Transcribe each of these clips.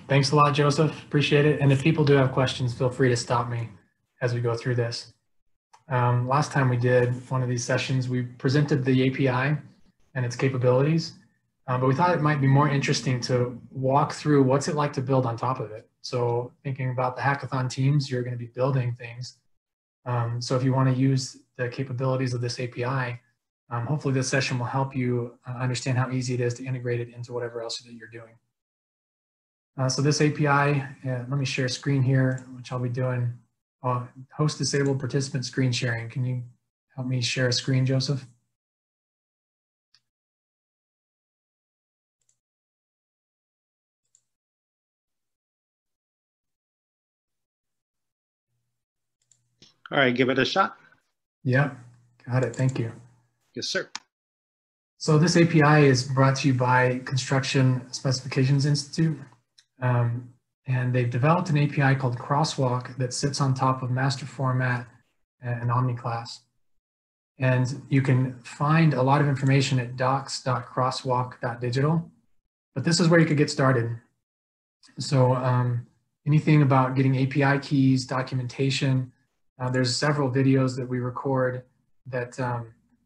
Thanks a lot, Joseph. Appreciate it. And if people do have questions, feel free to stop me as we go through this. Last time we did one of these sessions, we presented the API and its capabilities, but we thought it might be more interesting to walk through what's it like to build on top of it. So thinking about the hackathon teams, you're going to be building things. So if you want to use the capabilities of this API, hopefully this session will help you understand how easy it is to integrate it into whatever else that you're doing. So this API, let me share a screen here, which I'll be doing. Host disabled participant screen sharing. Can you help me share a screen, Joseph? All right, give it a shot. Yeah, got it. Thank you. Yes, sir. So this API is brought to you by Construction Specifications Institute. And they've developed an API called Crosswalk that sits on top of master format and OmniClass. And you can find a lot of information at docs.crosswalk.digital, but this is where you could get started. So anything about getting API keys, documentation, there's several videos that we record that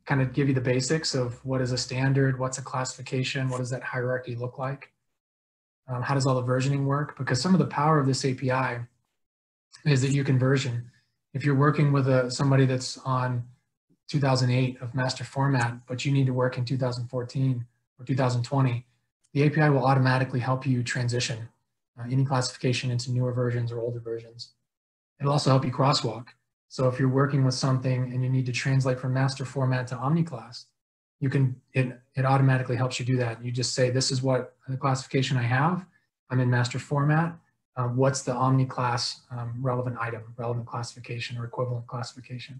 kind of give you the basics of what is a standard, what's a classification, what does that hierarchy look like. How does all the versioning work? Because some of the power of this API is that you can version. If you're working with somebody that's on 2008 of master format, but you need to work in 2014 or 2020, the API will automatically help you transition any classification into newer versions or older versions. It'll also help you crosswalk. So if you're working with something and you need to translate from master format to OmniClass, you can, it automatically helps you do that. You just say, this is what the classification I have. I'm in master format. What's the OmniClass relevant item, relevant classification or equivalent classification?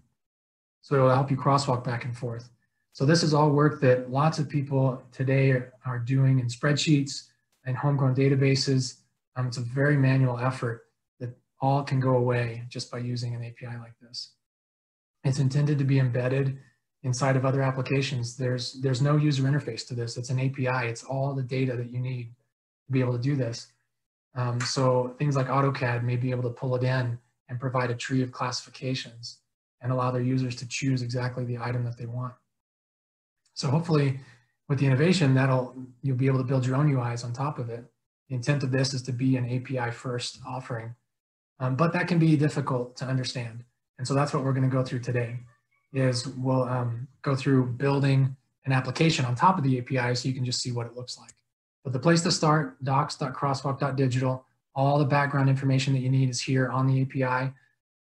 So it'll help you crosswalk back and forth. So this is all work that lots of people today are doing in spreadsheets and homegrown databases. It's a very manual effort that all can go away just by using an API like this. It's intended to be embedded inside of other applications. There's no user interface to this. It's an API. It's all the data that you need to be able to do this. So things like AutoCAD may be able to pull it in and provide a tree of classifications and allow their users to choose exactly the item that they want. So hopefully with the innovation, you'll be able to build your own UIs on top of it. The intent of this is to be an API first offering, but that can be difficult to understand. And so that's what we're going to go through today. Is we'll go through building an application on top of the API so you can just see what it looks like. But the place to start, docs.crosswalk.digital, all the background information that you need is here on the API.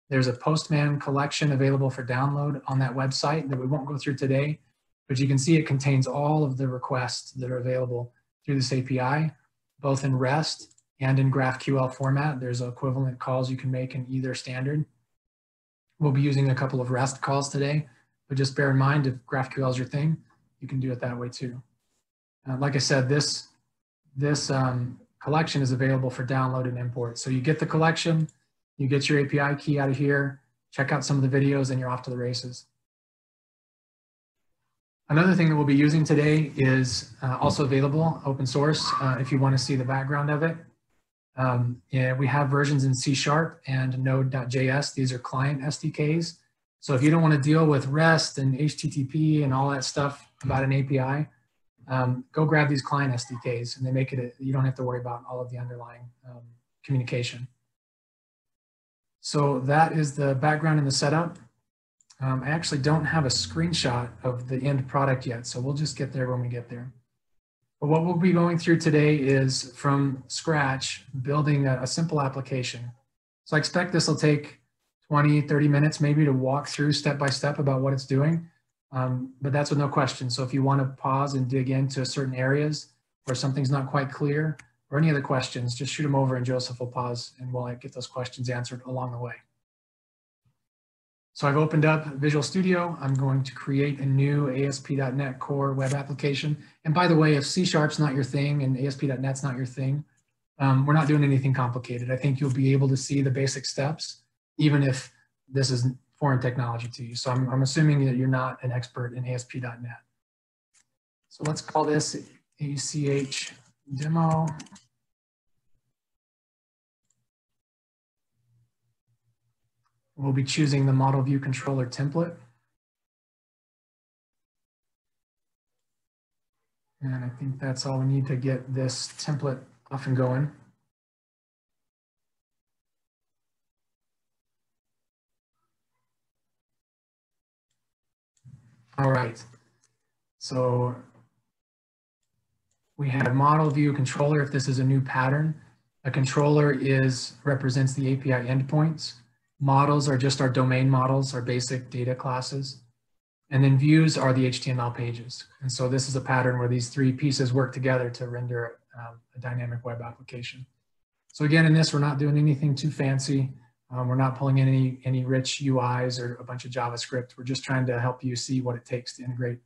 There's a Postman Collection available for download on that website that we won't go through today, but you can see it contains all of the requests that are available through this API, both in REST and in GraphQL format. There's equivalent calls you can make in either standard. We'll be using a couple of REST calls today, but just bear in mind if GraphQL is your thing, you can do it that way too. Like I said, this collection is available for download and import. So you get the collection, you get your API key out of here, check out some of the videos, and you're off to the races. Another thing that we'll be using today is also available, open source, if you want to see the background of it. Yeah, we have versions in C# and Node.js. These are client SDKs. So if you don't want to deal with REST and HTTP and all that stuff about an API, go grab these client SDKs and they make it, you don't have to worry about all of the underlying communication. So that is the background and the setup. I actually don't have a screenshot of the end product yet, so we'll just get there when we get there. But what we'll be going through today is from scratch, building a simple application. So I expect this will take 20, 30 minutes maybe to walk through step by step about what it's doing. But that's with no question. So if you want to pause and dig into certain areas where something's not quite clear or any other questions, just shoot them over and Joseph will pause and we'll get those questions answered along the way. So I've opened up Visual Studio. I'm going to create a new ASP.NET Core web application. And by the way, if C# not your thing and ASP.NET's not your thing, we're not doing anything complicated. I think you'll be able to see the basic steps, even if this is foreign technology to you. So I'm assuming that you're not an expert in ASP.NET. So let's call this AECH demo. We'll be choosing the model view controller template. And I think that's all we need to get this template off and going. All right, so we have model view controller if this is a new pattern. A controller represents the API endpoints. Models are just our domain models, our basic data classes. And then views are the HTML pages. And so this is a pattern where these three pieces work together to render a dynamic web application. So again, in this, we're not doing anything too fancy. We're not pulling in any rich UIs or a bunch of JavaScript. We're just trying to help you see what it takes to integrate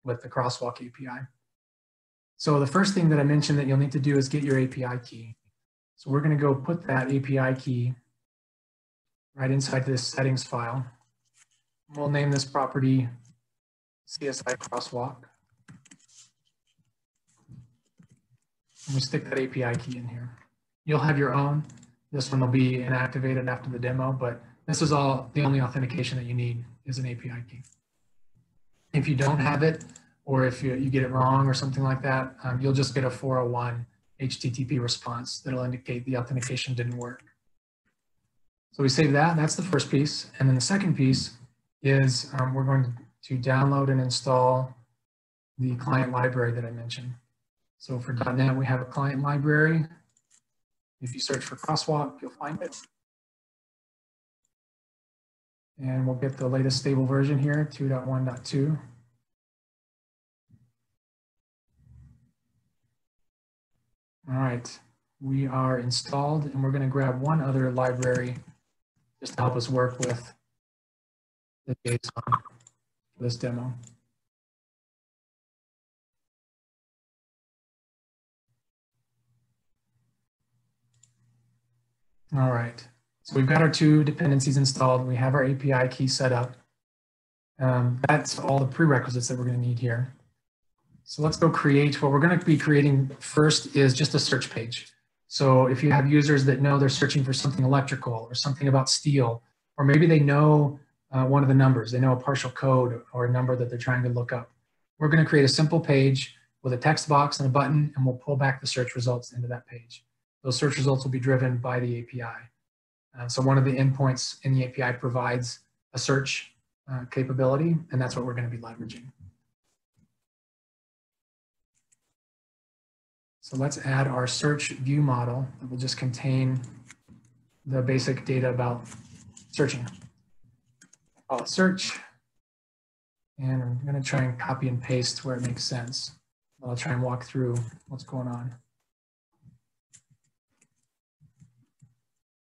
with the Crosswalk API. So the first thing that I mentioned that you'll need to do is get your API key. So we're going to go put that API key right inside this settings file. We'll name this property CSI Crosswalk. And we stick that API key in here. You'll have your own. This one will be inactivated after the demo, but this is all the only authentication that you need is an API key. If you don't have it, or if you get it wrong or something like that, you'll just get a 401 HTTP response that'll indicate the authentication didn't work. So we save that, that's the first piece. And then the second piece is we're going to download and install the client library that I mentioned. So for .NET, we have a client library. If you search for Crosswalk, you'll find it. And we'll get the latest stable version here, 2.1.2. All right, we are installed, and we're going to grab one other library just to help us work with the JSON for this demo. All right, so we've got our two dependencies installed. We have our API key set up. That's all the prerequisites that we're going to need here. So let's go create. What we're going to be creating first is just a search page. So if you have users that know they're searching for something electrical or something about steel, or maybe they know one of the numbers, they know a partial code or a number that they're trying to look up. We're going to create a simple page with a text box and a button, and we'll pull back the search results into that page. Those search results will be driven by the API. So one of the endpoints in the API provides a search capability, and that's what we're going to be leveraging. So let's add our search view model that will just contain the basic data about searching. Call it search, and I'm going to try and copy and paste where it makes sense. I'll try and walk through what's going on.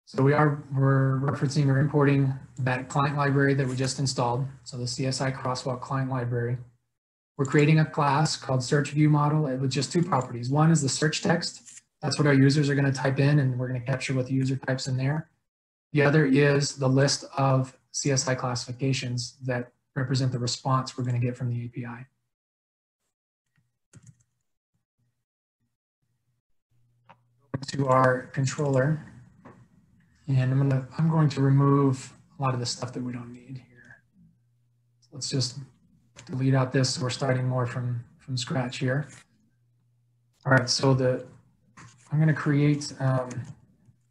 So we're referencing or importing that client library that we just installed. So the CSI Crosswalk client library. We're creating a class called search view model with just two properties. One is the search text. That's what our users are going to type in, and we're going to capture what the user types in there. The other is the list of CSI classifications that represent the response we're going to get from the API. To our controller, and I'm going to remove a lot of the stuff that we don't need here. So let's just delete out this. So we're starting more from scratch here. All right, so I'm going to create a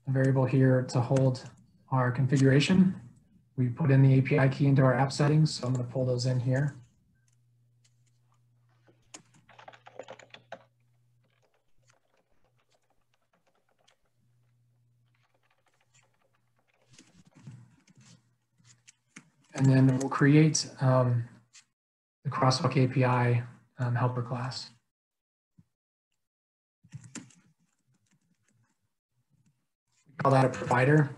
variable here to hold our configuration. We put in the API key into our app settings, so I'm going to pull those in here. And then we'll create the Crosswalk API helper class. We call that a provider,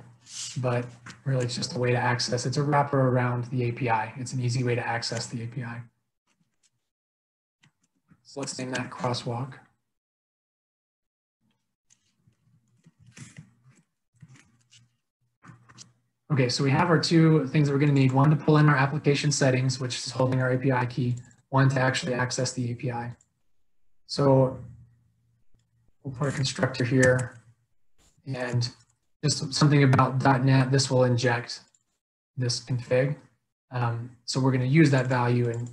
but really it's just a way to access. It's a wrapper around the API. It's an easy way to access the API. So let's name that Crosswalk. Okay, so we have our two things that we're going to need. One to pull in our application settings, which is holding our API key. One to actually access the API. So we'll put a constructor here, and just something about .NET, this will inject this config. So we're going to use that value and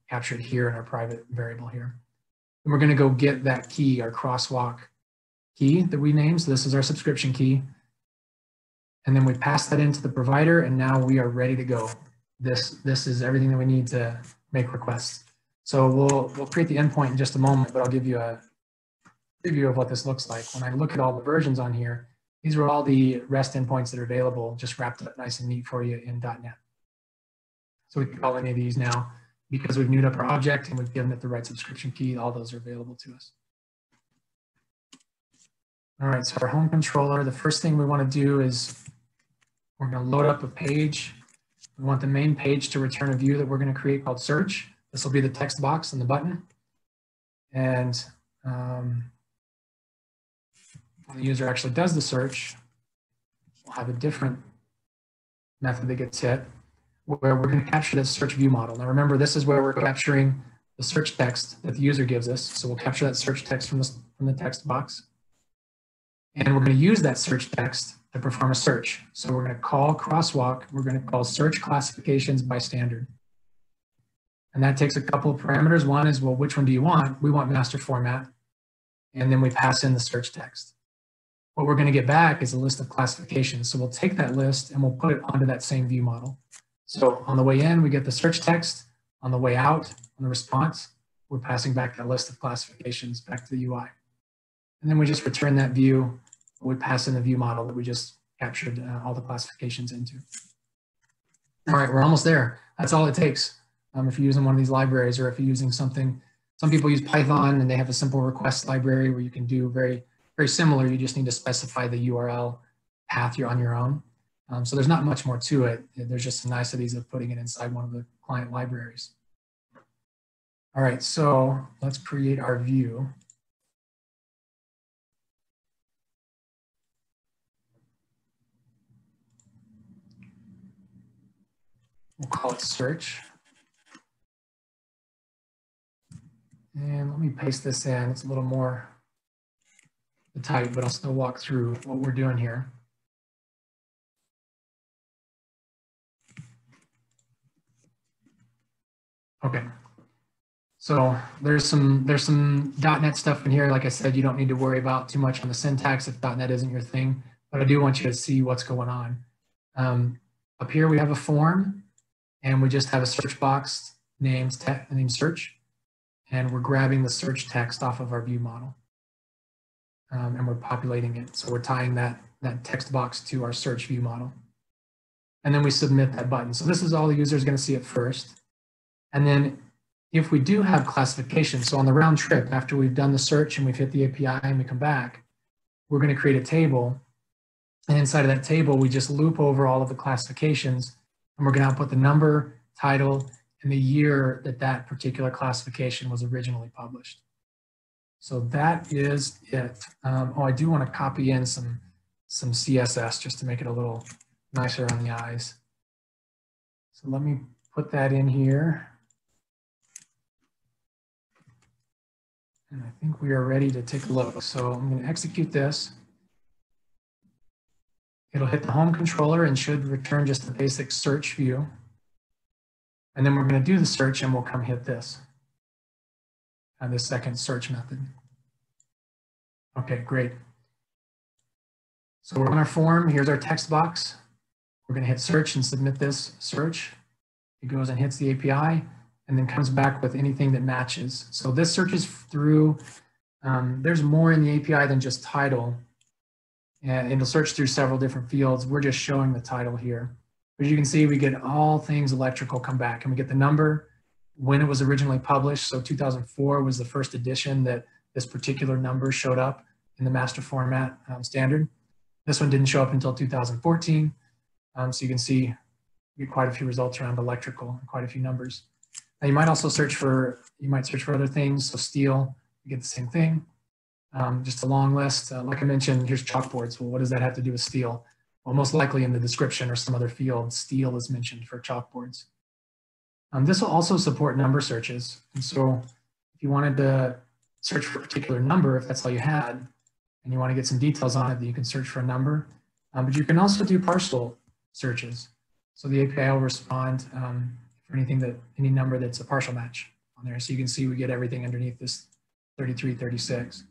capture it here in our private variable here. And we're going to go get that key, our Crosswalk key that we named. So this is our subscription key. And then we pass that into the provider, and now we are ready to go. This is everything that we need to make requests. So we'll create the endpoint in just a moment, but I'll give you a preview of what this looks like. When I look at all the versions on here, these are all the REST endpoints that are available, just wrapped up nice and neat for you in .NET. So we can call any of these now because we've newed up our object and we've given it the right subscription key. All those are available to us. All right, so our home controller, the first thing we want to do is we're going to load up a page. We want the main page to return a view that we're going to create called search. This will be the text box and the button. And when the user actually does the search, we'll have a different method that gets hit where we're going to capture this search view model. Now remember, this is where we're capturing the search text that the user gives us. So we'll capture that search text from the text box. And we're going to use that search text to perform a search. So we're going to call Crosswalk. We're going to call search classifications by standard. And that takes a couple of parameters. One is, well, which one do you want? We want master format. And then we pass in the search text. What we're going to get back is a list of classifications. So we'll take that list and we'll put it onto that same view model. So on the way in, we get the search text. On the way out, on the response, we're passing back that list of classifications back to the UI. And then we just return that view. We pass in the view model that we just captured all the classifications into. All right, we're almost there. That's all it takes. If you're using one of these libraries, or if you're using something, some people use Python and they have a simple request library where you can do very similar. You just need to specify the URL path you're on your own. So there's not much more to it. There's just the niceties of putting it inside one of the client libraries. All right, so let's create our view. We'll call it search. And let me paste this in. It's a little more tight, but I'll still walk through what we're doing here. Okay. So there's some .NET stuff in here. Like I said, you don't need to worry about too much on the syntax if .NET isn't your thing, but I do want you to see what's going on. Up here we have a form, and we just have a search box named search. And we're grabbing the search text off of our view model. And we're populating it. So we're tying that text box to our search view model. And then we submit that button. So this is all the user is going to see at first. And then if we do have classification, so on the round trip, after we've done the search and we've hit the API and we come back, we're going to create a table. And inside of that table, we just loop over all of the classifications. And we're going to output the number, title, and the year that that particular classification was originally published. So that is it. Oh, I do want to copy in some CSS just to make it a little nicer on the eyes. So let me put that in here. And I think we are ready to take a look. So I'm going to execute this. It'll hit the home controller and should return just the basic search view. And then we're going to do the search and we'll come hit this. The second search method. Okay, great. So we're on our form. Here's our text box. We're going to hit search and submit this search. It goes and hits the API and then comes back with anything that matches. So this searches through, there's more in the API than just title. And it'll search through several different fields. We're just showing the title here. As you can see, we get all things electrical come back, and we get the number, when it was originally published. So 2004 was the first edition that this particular number showed up in the master format standard. This one didn't show up until 2014. So you can see we get quite a few results around electrical and quite a few numbers. Now you might also search for, other things. So steel, you get the same thing. Just a long list. Like I mentioned, here's chalkboards. Well, what does that have to do with steel? Well, most likely in the description or some other field, steel is mentioned for chalkboards. This will also support number searches. And so if you wanted to search for a particular number, if that's all you had, and you want to get some details on it, then you can search for a number. But you can also do partial searches. So the API will respond for any number that's a partial match on there. So you can see we get everything underneath this 33, 36.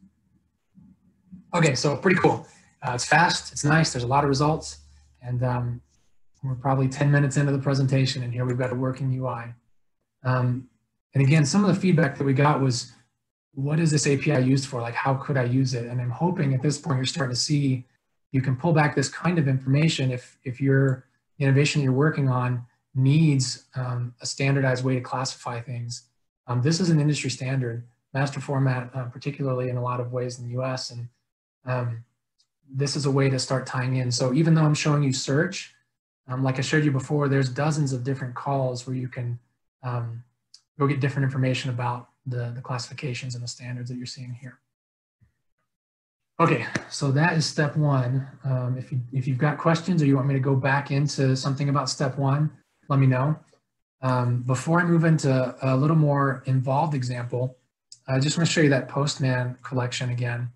Okay, so pretty cool. It's fast, it's nice, there's a lot of results, and we're probably 10 minutes into the presentation, and here we've got a working UI. And again, some of the feedback that we got was, what is this API used for? Like, how could I use it? And I'm hoping at this point you're starting to see you can pull back this kind of information if your innovation you're working on needs a standardized way to classify things. This is an industry standard, master format, particularly in a lot of ways in the US. And this is a way to start tying in. So even though I'm showing you search, like I showed you before, there's dozens of different calls where you can go get different information about the classifications and the standards that you're seeing here. Okay, so that is step one. If you've got questions or you want me to go back into something about step one, let me know. Before I move into a little more involved example, I just want to show you that Postman collection again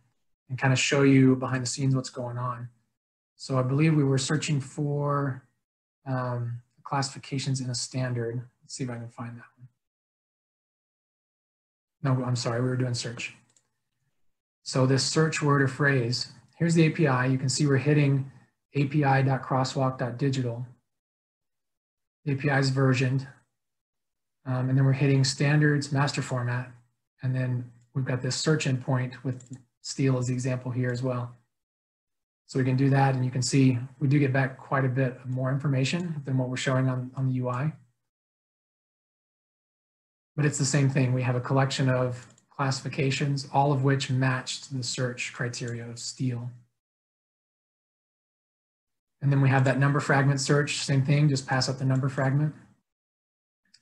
and kind of show you behind the scenes what's going on. So I believe we were searching for classifications in a standard. Let's see if I can find that one. No, I'm sorry, we were doing search. So this search word or phrase, here's the API. You can see we're hitting api.crosswalk.digital. The API is versioned. And then we're hitting standards, master format. And then we've got this search endpoint with Steel as the example here as well. So we can do that, and you can see we do get back quite a bit of more information than what we're showing on the UI. But it's the same thing. We have a collection of classifications, all of which matched the search criteria of Steel. And then we have that number fragment search, same thing, just pass up the number fragment.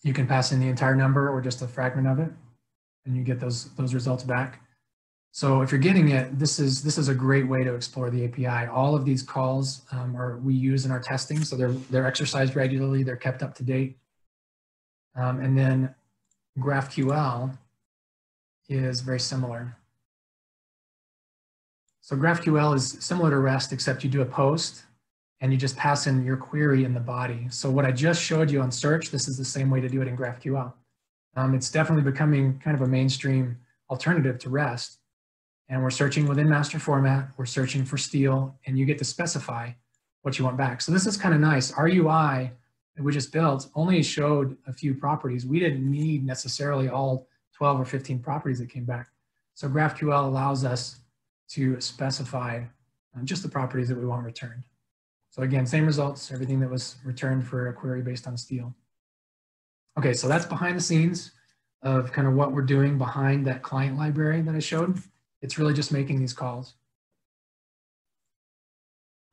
You can pass in the entire number or just a fragment of it, and you get those results back. So if you're getting it, this is a great way to explore the API. All of these calls we use in our testing, so they're exercised regularly, they're kept up to date. And then GraphQL is very similar. So GraphQL is similar to REST, except you do a post and you just pass in your query in the body. So what I just showed you on search, this is the same way to do it in GraphQL. It's definitely becoming kind of a mainstream alternative to REST. And we're searching within master format, we're searching for Steel, and you get to specify what you want back. So this is kind of nice. Our UI that we just built only showed a few properties. We didn't need necessarily all 12 or 15 properties that came back. So GraphQL allows us to specify just the properties that we want returned. So again, same results, everything that was returned for a query based on Steel. Okay, so that's behind the scenes of kind of what we're doing behind that client library that I showed. It's really just making these calls.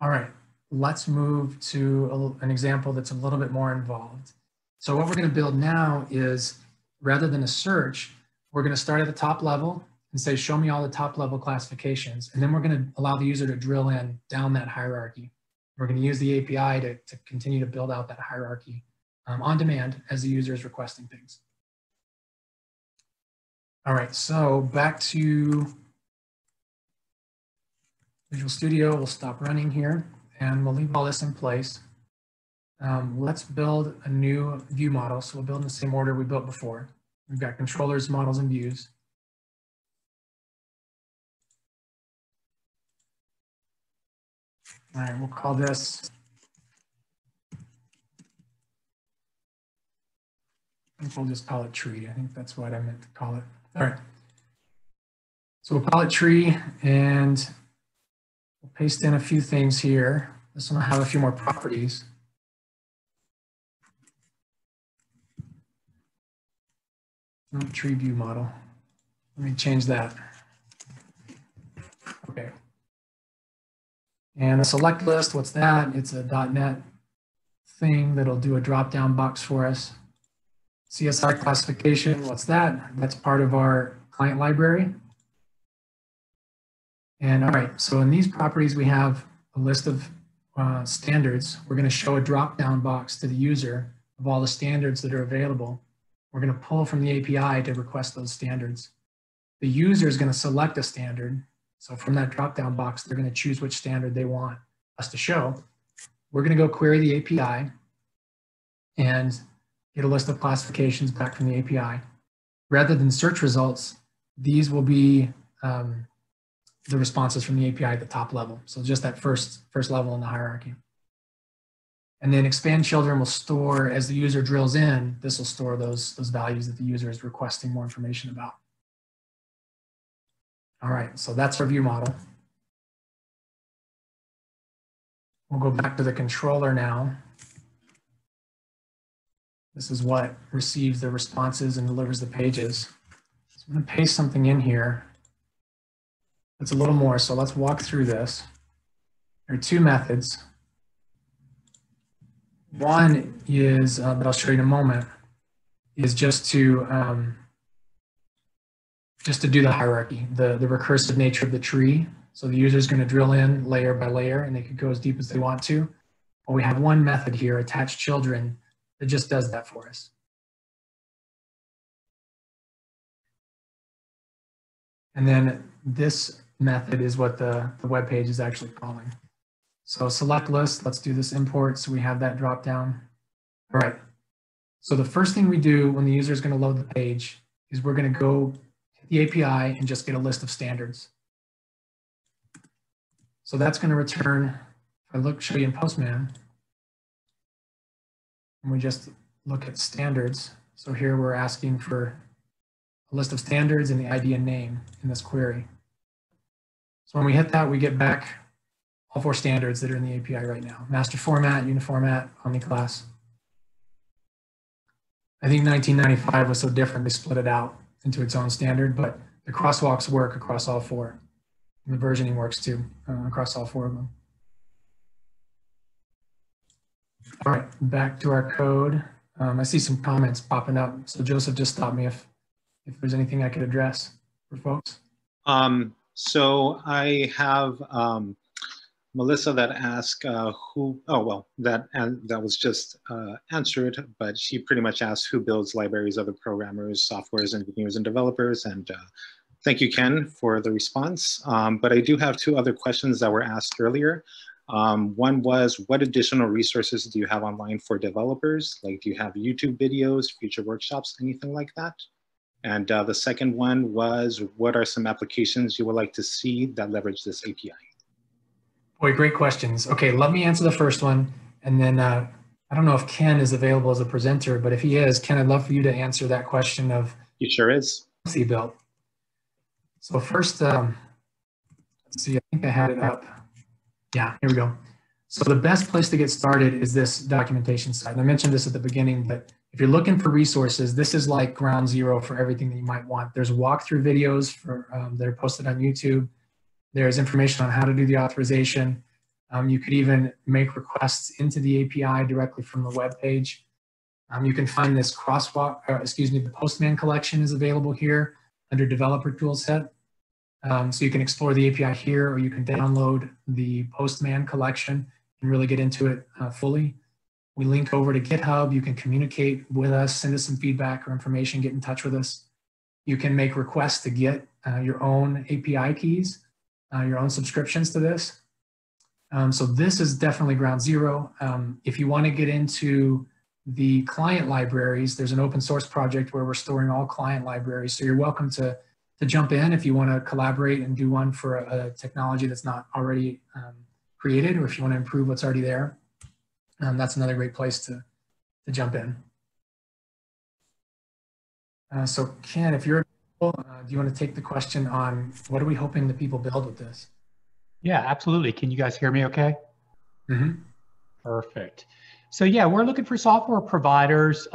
All right, let's move to an example that's a little bit more involved. So what we're going to build now is, rather than a search, we're going to start at the top level and say, show me all the top level classifications. And then we're going to allow the user to drill in down that hierarchy. We're going to use the API to continue to build out that hierarchy on demand as the user is requesting things. All right, so back to Visual Studio. We'll stop running here and we'll leave all this in place. Let's build a new view model. So we'll build in the same order we built before. We've got controllers, models, and views. All right, we'll call this, I think we'll just call it tree. I think that's what I meant to call it. All right. So we'll call it tree, and we'll paste in a few things here. This one will have a few more properties. Not tree view model. Let me change that. Okay. And the select list, what's that? It's a .NET thing that'll do a drop-down box for us. CSI classification, what's that? That's part of our client library. And all right, so in these properties, we have a list of standards. We're going to show a drop-down box to the user of all the standards that are available. We're going to pull from the API to request those standards. The user is going to select a standard. So from that drop-down box, they're going to choose which standard they want us to show. We're going to go query the API. and get a list of classifications back from the API. Rather than search results, these will be the responses from the API at the top level. So just that first level in the hierarchy. And then expand children will store, as the user drills in, this will store those values that the user is requesting more information about. All right, so that's our view model. We'll go back to the controller now. This is what receives the responses and delivers the pages. So I'm going to paste something in here. It's a little more, so let's walk through this. There are two methods. One is, that I'll show you in a moment, is just to do the hierarchy, the recursive nature of the tree. So the user is going to drill in layer by layer, and they could go as deep as they want to. But we have one method here, attach children, that just does that for us. And then this method is what the web page is actually calling. So select list, let's do this import so we have that drop down. All right, so the first thing we do when the user is going to load the page is we're going to go to the API and just get a list of standards. So that's going to return, if I show you in Postman, and we just look at standards. So here we're asking for a list of standards and the ID and name in this query. So when we hit that, we get back all 4 standards that are in the API right now: master format, uniformat, omniclass. I think 1995 was so different, they split it out into its own standard, but the crosswalks work across all 4. And the versioning works too, across all 4 of them. All right, back to our code. I see some comments popping up. So Joseph, just stop me if there's anything I could address for folks. So I have Melissa that asked that was just answered, but she pretty much asked who builds libraries, other programmers, softwares, engineers, and developers. And thank you, Ken, for the response. But I do have 2 other questions that were asked earlier. One was, what additional resources do you have online for developers? Like, do you have YouTube videos, future workshops, anything like that? And the second one was, what are some applications you would like to see that leverage this API? Boy, great questions. Okay, let me answer the first one. And then I don't know if Ken is available as a presenter, but if he is, Ken, I'd love for you to answer that question of— He sure is. What's he built? So first, let's see, I think I had it up. Yeah, here we go. So the best place to get started is this documentation site. And I mentioned this at the beginning, but if you're looking for resources, this is like ground zero for everything that you might want. There's walkthrough videos that are posted on YouTube. There's information on how to do the authorization. You could even make requests into the API directly from the web page. You can find this the Postman Collection is available here under Developer Toolset. So you can explore the API here, or you can download the Postman Collection and really get into it fully. We link over to GitHub. You can communicate with us, send us some feedback or information, get in touch with us. You can make requests to get your own API keys, your own subscriptions to this. So this is definitely ground zero. If you want to get into the client libraries, there's an open source project where we're storing all client libraries. So you're welcome to jump in if you want to collaborate and do one for a technology that's not already created, or if you want to improve what's already there. That's another great place to jump in. So Ken, if you're available, do you want to take the question on what are we hoping that people build with this? Yeah, absolutely. Can you guys hear me okay? Mm-hmm. Perfect. So yeah, we're looking for software providers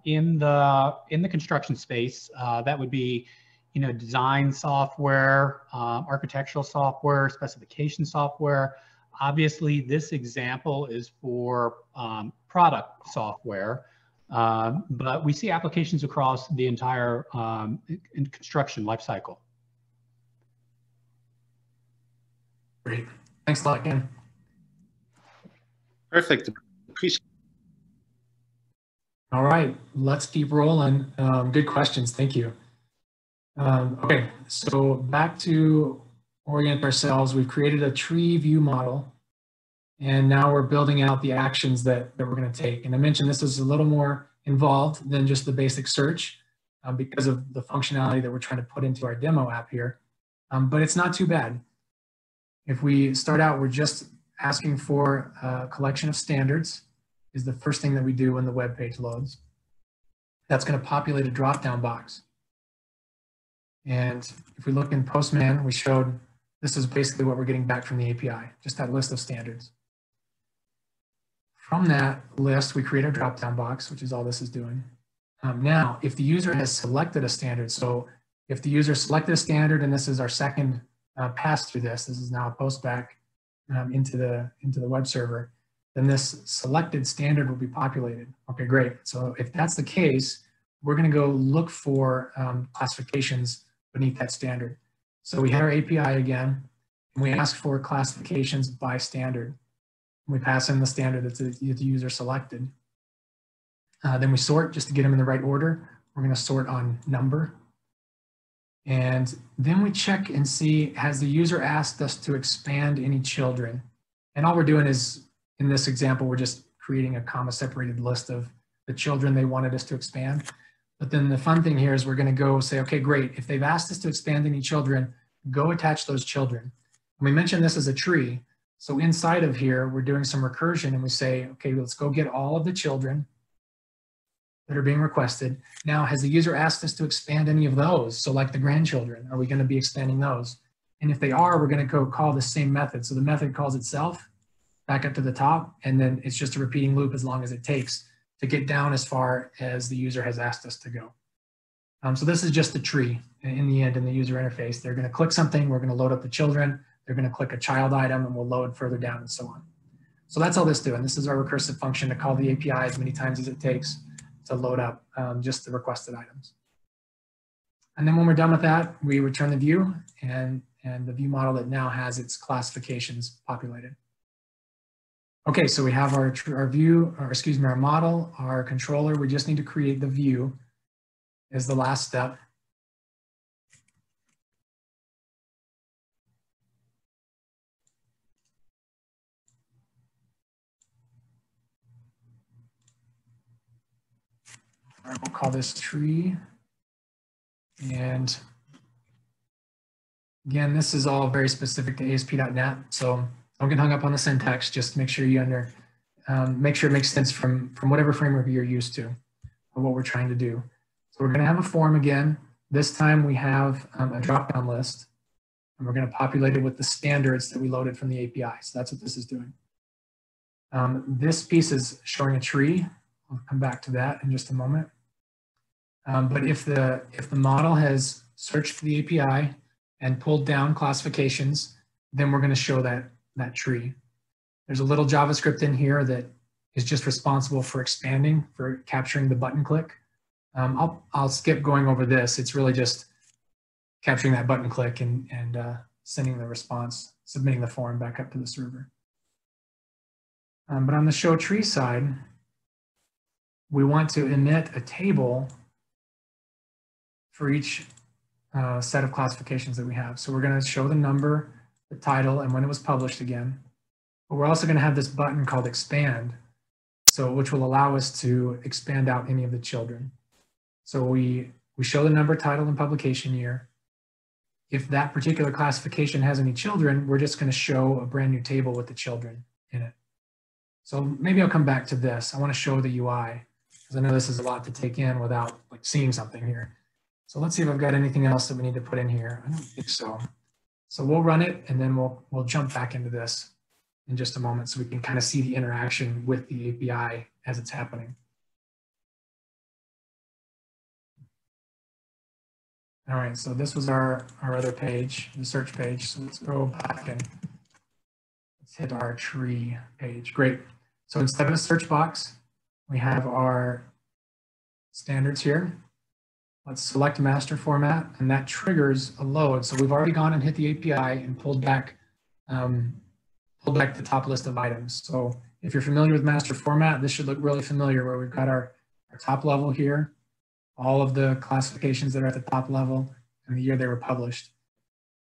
in the construction space. That would be, design software, architectural software, specification software. Obviously, this example is for product software, but we see applications across the entire construction lifecycle. Great. Thanks a lot, Ken. Perfect. Appreciate. All right, let's keep rolling. Good questions. Thank you. Okay, so back to orient ourselves. We've created a tree view model, And now we're building out the actions that we're going to take. And I mentioned this is a little more involved than just the basic search because of the functionality that we're trying to put into our demo app here. But it's not too bad. If we start out, we're just asking for a collection of standards is the first thing that we do when the web page loads. That's going to populate a drop-down box. And if we look in Postman, we showed this is basically what we're getting back from the API, just that list of standards. From that list, we create our drop-down box, which is all this is doing. Now, if the user has selected a standard, so if the user selected a standard and this is our second pass through this is now a post back into the web server, then this selected standard will be populated. Okay, great. So if that's the case, we're going to go look for classifications beneath that standard. So we had our API again, and we ask for classifications by standard. We pass in the standard that the user selected. Then we sort just to get them in the right order. We're going to sort on number. And then we check and see, has the user asked us to expand any children? And all we're doing is, in this example, we're just creating a comma-separated list of the children they wanted us to expand. But then the fun thing here is we're going to go say, okay, great. If they've asked us to expand any children, go attach those children. And we mentioned this as a tree. So inside of here, we're doing some recursion and we say, okay, let's go get all of the children that are being requested. Now, has the user asked us to expand any of those? So like the grandchildren, are we going to be expanding those? And if they are, we're going to go call the same method. So the method calls itself back up to the top, and then it's just a repeating loop as long as it takes to get down as far as the user has asked us to go. So this is just a tree in the end in the user interface. They're going to click something, we're going to load up the children, they're going to click a child item, and we'll load further down and so on. So that's all this doing. This is our recursive function to call the API as many times as it takes to load up just the requested items. And then when we're done with that, we return the view and the view model that now has its classifications populated. Okay, so we have our view, or excuse me, our model, our controller. We just need to create the view as the last step. All right, we'll call this tree. And again, this is all very specific to ASP.NET. So don't get hung up on the syntax. Just make sure you make sure it makes sense from whatever framework you're used to or what we're trying to do. So we're going to have a form again. This time we have a drop-down list, and we're going to populate it with the standards that we loaded from the API. So that's what this is doing. This piece is showing a tree. I'll come back to that in just a moment. But if the model has searched the API and pulled down classifications, then we're going to show that tree. There's a little JavaScript in here that is just responsible for expanding, for capturing the button click. I'll skip going over this. It's really just capturing that button click and sending the response, submitting the form back up to the server. But on the show tree side, we want to emit a table for each set of classifications that we have. So we're going to show the number, the title, and when it was published again. But we're also going to have this button called expand, which will allow us to expand out any of the children. So we show the number, title, and publication year. If that particular classification has any children, we're just going to show a brand new table with the children in it. So maybe I'll come back to this. I want to show the UI because I know this is a lot to take in without like seeing something here. So let's see if I've got anything else that we need to put in here. I don't think so. So we'll run it and then we'll jump back into this in just a moment so we can kind of see the interaction with the API as it's happening. All right, so this was our other page, the search page. So let's go back and let's hit our tree page. Great. So instead of a search box, we have our standards here. Let's select master format, and that triggers a load. So we've already gone and hit the API and pulled back the top list of items. So if you're familiar with master format, this should look really familiar where we've got our top level here, all of the classifications that are at the top level, and the year they were published.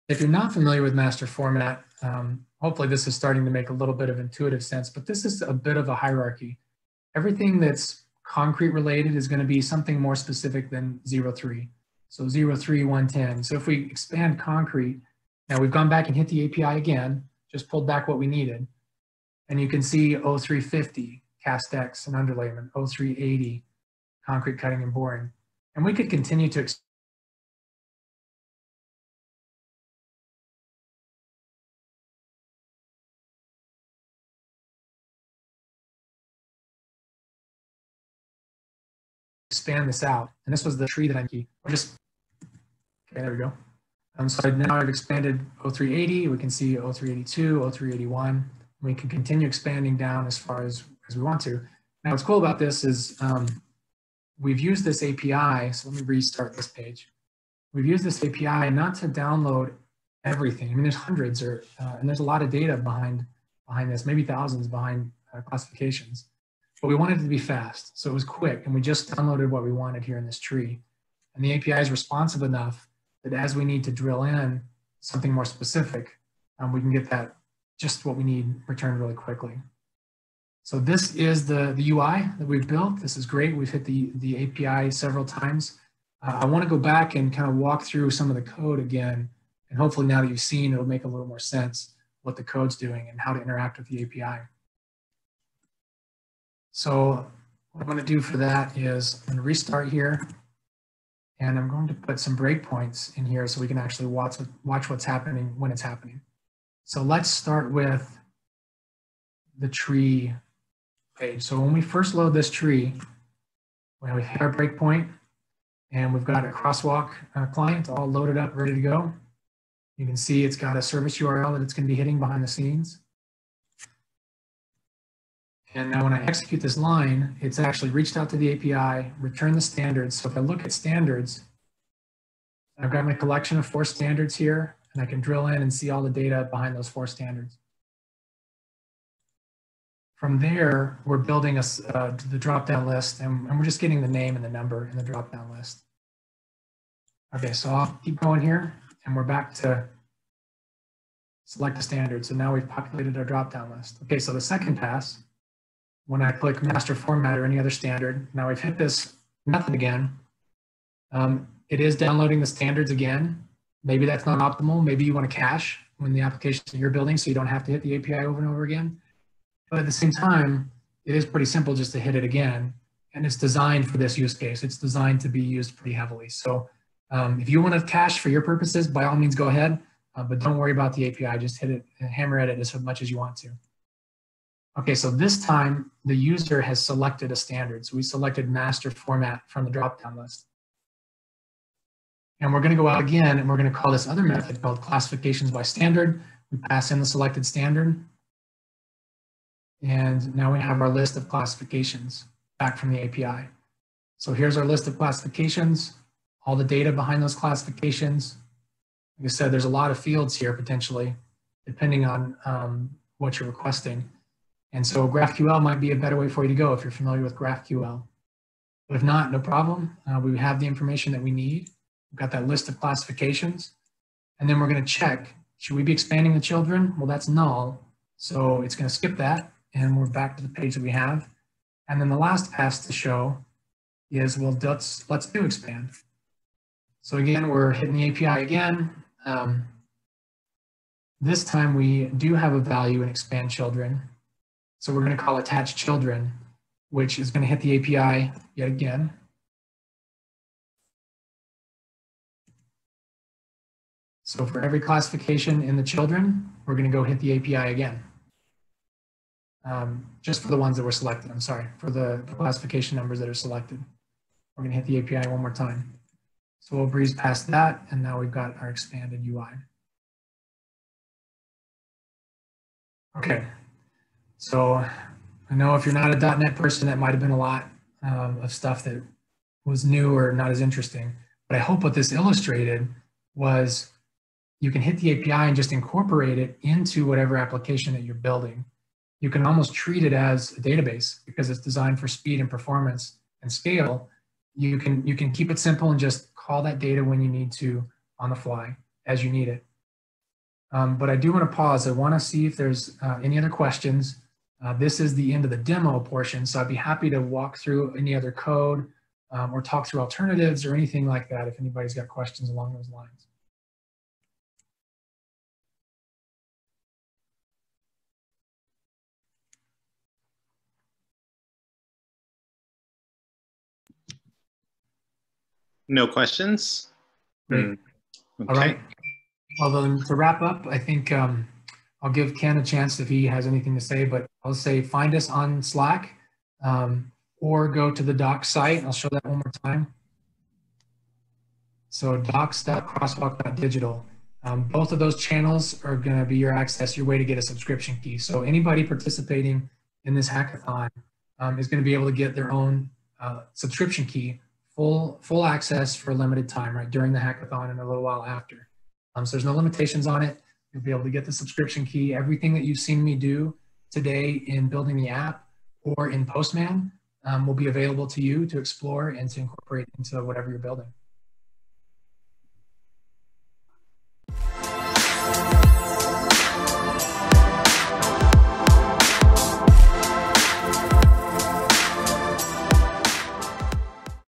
If you're not familiar with master format, hopefully this is starting to make a little bit of intuitive sense, but this is a bit of a hierarchy. Everything that's concrete related is going to be something more specific than 03. So 03, 110. So if we expand concrete, now we've gone back and hit the API again, just pulled back what we needed. And you can see 0350, cast X and underlayment, 0380, concrete cutting and boring. And we could continue to expand this out. And this was the tree that okay, there we go. So now I've expanded 0380, we can see 0382, 0381. We can continue expanding down as far as we want to. Now what's cool about this is we've used this API, so let me restart this page. We've used this API not to download everything. I mean, there's hundreds and there's a lot of data behind this, maybe thousands behind classifications. But we wanted it to be fast, so it was quick, and we just downloaded what we wanted here in this tree. And the API is responsive enough that as we need to drill in something more specific, we can get that just what we need returned really quickly. So this is the UI that we've built. This is great. We've hit the API several times. I want to go back and kind of walk through some of the code again, and hopefully now that you've seen, it'll make a little more sense what the code's doing and how to interact with the API. So what I'm going to do for that is I'm going to restart here, and I'm going to put some breakpoints in here so we can actually watch what's happening when it's happening. So let's start with the tree page. So when we first load this tree, we hit our breakpoint, and we've got a Crosswalk client all loaded up, ready to go. You can see it's got a service URL that it's going to be hitting behind the scenes. And now when I execute this line, it's actually reached out to the API, returned the standards. So if I look at standards, I've got my collection of 4 standards here, and I can drill in and see all the data behind those 4 standards. From there, we're building the drop-down list, and we're just getting the name and the number in the drop-down list. Okay, so I'll keep going here, and we're back to select the standard. So now we've populated our drop-down list. Okay, so the second pass, when I click master format or any other standard, now we've hit this method again. It is downloading the standards again. Maybe that's not optimal. Maybe you want to cache when the application that you're building so you don't have to hit the API over and over again. But at the same time, it is pretty simple just to hit it again. And it's designed for this use case. It's designed to be used pretty heavily. So if you want to cache for your purposes, by all means, go ahead. But don't worry about the API. Just hit it and hammer at it as much as you want to. Okay, so this time the user has selected a standard. So we selected master format from the drop-down list. And we're going to go out again, and we're going to call this other method called classifications by standard. We pass in the selected standard. And now we have our list of classifications back from the API. So here's our list of classifications, all the data behind those classifications. Like I said, there's a lot of fields here potentially, depending on what you're requesting. And so GraphQL might be a better way for you to go if you're familiar with GraphQL. But if not, no problem. We have the information that we need. We've got that list of classifications. And then we're going to check, should we be expanding the children? Well, that's null. So it's going to skip that. And we're back to the page that we have. And then the last pass to show is, well, let's do expand. So again, we're hitting the API again. This time we do have a value in expand children. So we're going to call attach children, which is going to hit the API yet again. So for every classification in the children, we're going to go hit the API again. Just for the ones that were selected, I'm sorry, for the classification numbers that are selected. We're going to hit the API one more time. So we'll breeze past that, and now we've got our expanded UI. Okay, so I know if you're not a .NET person, that might have been a lot of stuff that was new or not as interesting. But I hope what this illustrated was you can hit the API and just incorporate it into whatever application that you're building. You can almost treat it as a database because it's designed for speed and performance and scale. You can keep it simple and just call that data when you need to on the fly as you need it. But I do want to pause. I want to see if there's any other questions. This is the end of the demo portion, so I'd be happy to walk through any other code or talk through alternatives or anything like that if anybody's got questions along those lines. No questions? Great. Okay. All right. Well, then to wrap up, I think I'll give Ken a chance if he has anything to say, but I'll say find us on Slack or go to the docs site. I'll show that one more time. So docs.crosswalk.digital. Both of those channels are going to be your access, your way to get a subscription key. So anybody participating in this hackathon is going to be able to get their own subscription key, full access for a limited time, right, during the hackathon and a little while after. So there's no limitations on it. You'll be able to get the subscription key. Everything that you've seen me do today in building the app or in Postman will be available to you to explore and to incorporate into whatever you're building.